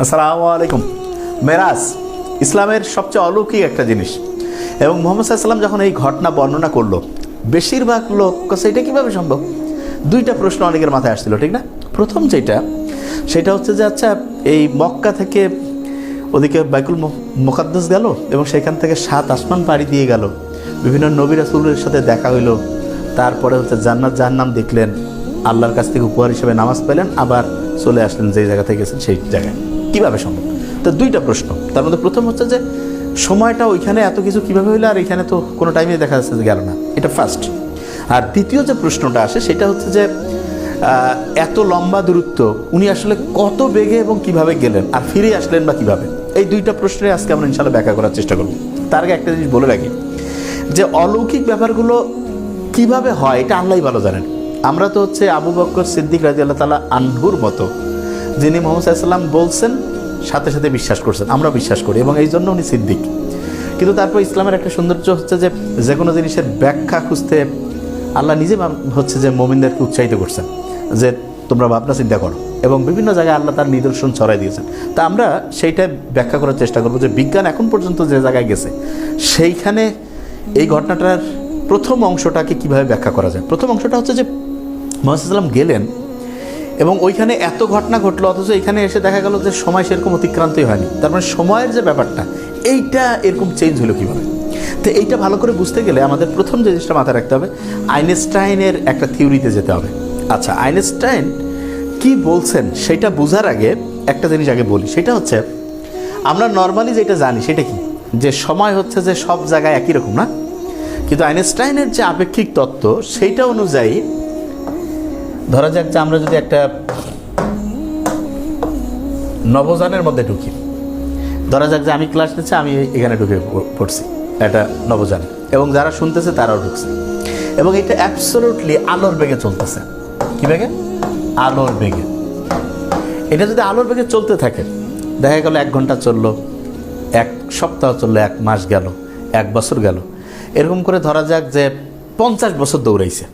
আসসালামু আলাইকুম। মেরাজ ইসলামের সবচেয়ে অলৌকিক একটা জিনিস, এবং মুহাম্মদ সাল্লাল্লাহু আলাইহি ওয়াসাল্লাম যখন এই ঘটনা বর্ণনা করলো, বেশিরভাগ লোক এটা কীভাবে সম্ভব? দুইটা প্রশ্ন অনেকের মাথায় আসছিল, ঠিক না? প্রথম সেটা হচ্ছে যে আচ্ছা, এই মক্কা থেকে ওদিকে বাইতুল মুকাদ্দাস গেল এবং সেখান থেকে 7 আসমান পাড়ি দিয়ে গেল, বিভিন্ন নবী রাসূলের সাথে দেখা হইল, তারপরে জান্নাত জাহান্নাম দেখলেন, আল্লাহর কাছ থেকে উপহার হিসেবে নামাজ পেলেন, আবার চলে আসলেন যেই জায়গা থেকে গেছেন সেই জায়গায়। কীভাবে সম্ভব? তো দুইটা প্রশ্ন। তার মধ্যে প্রথম হচ্ছে যে সময়টা ওইখানে এত কিছু কীভাবে হইলো, আর এখানে তো কোনো টাইমে দেখা যাচ্ছে যে গেল না, এটা ফার্স্ট। আর দ্বিতীয় যে প্রশ্নটা আসে সেটা হচ্ছে যে এত লম্বা দূরত্ব উনি আসলে কত বেগে এবং কিভাবে গেলেন, আর ফিরে আসলেন বা কীভাবে? এই দুইটা প্রশ্নে আজকে আমরা ইনশাআল্লাহ ব্যাখ্যা করার চেষ্টা করব। তার আগে একটা জিনিস বলে রাখি যে অলৌকিক ব্যাপারগুলো কিভাবে হয় এটা আল্লাহই ভালো জানেন। আমরা তো আবু বকর সিদ্দিক রাদিয়াল্লাহু তাআলা আনহুর মতো, যিনি মুহাম্মদ সাল্লাল্লাহু আলাইহি ওয়াসাল্লাম বলছেন সাথে সাথে বিশ্বাস করছেন, আমরা বিশ্বাস করি এবং এই জন্য উনি সিদ্দিক। কিন্তু তারপর ইসলামের একটা সৌন্দর্য হচ্ছে যে কোনো জিনিসের ব্যাখ্যা খুঁজতে আল্লাহ নিজে যে মুমিনদেরকে উৎসাহিত করছেন যে তোমরা ভাবনা চিন্তা করো, এবং বিভিন্ন জায়গায় আল্লাহ তার নিদর্শন ছড়াই দিয়েছেন। তা আমরা সেইটা ব্যাখ্যা করার চেষ্টা করবো যে বিজ্ঞান এখন পর্যন্ত যে জায়গায় গেছে সেইখানে এই ঘটনাটার প্রথম অংশটাকে কিভাবে ব্যাখ্যা করা যায়। প্রথম অংশটা হচ্ছে যে মুহাম্মদ সাল্লাল্লাহু আলাইহি ওয়াসাল্লাম গেলেন এবং ওইখানে এত ঘটনা ঘটলো, অথচ এখানে এসে দেখা গেল যে সময় সেরকম অতিক্রান্তই হয়নি। তার মানে সময়ের যে ব্যাপারটা এইটা এরকম চেঞ্জ হলো কীভাবে? তো এইটা ভালো করে বুঝতে গেলে আমাদের প্রথম যে জিনিসটা মাথায় রাখতে হবে, আইনস্টাইনের একটা থিওরিতে যেতে হবে। আচ্ছা, আইনস্টাইন কি বলছেন সেটা বোঝার আগে একটা জিনিস আগে বলি, সেটা হচ্ছে আমরা নর্মালি যেটা জানি সেটা কি, যে সময় হচ্ছে যে সব জায়গায় একই রকম না, কিন্তু আইনস্টাইনের যে আপেক্ষিক তত্ত্ব সেইটা অনুযায়ী ধরা যাক যে আমরা যদি একটা নবযানের মধ্যে ঢুকি, ধরা যাক যে আমি ক্লাস নিচ্ছি, আমি এখানে ঢুকে পড়ছি একটা নবযান, এবং যারা শুনতেছে তারাও ঢুকছে, এবং এটা অ্যাবসলিউটলি আলোর বেগে চলতেছে। কি বেগে? আলোর বেগে। এটা যদি আলোর বেগে চলতে থাকে, দেখা গেল 1 ঘন্টা চললো, 1 সপ্তাহ চললো, 1 মাস গেল, 1 বছর গেল, এরকম করে ধরা যাক যে 50 বছর দৌড়াইছে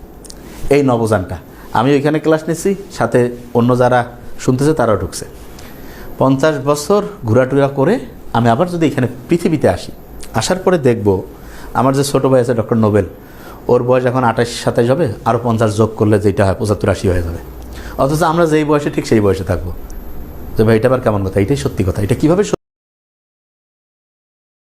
এই নবযানটা। আমি ওইখানে ক্লাস নিচ্ছি, সাথে অন্য যারা শুনতেছে তারাও ঢুকছে। 50 বছর ঘোরাটুরা করে আমি আবার যদি এখানে পৃথিবীতে আসি, আসার পরে দেখব আমার যে ছোটো ভাই আছে ডক্টর নোবেল, ওর বয়স এখন 28-27 হবে, আরও 50 যোগ করলে যেটা হয় 75-80 হয়ে যাবে। অথচ আমরা যেই বয়সে ঠিক সেই বয়সে থাকবো। যে ভাই এটা আবার কেমন কথা? এটাই সত্যি কথা। এটা কীভাবে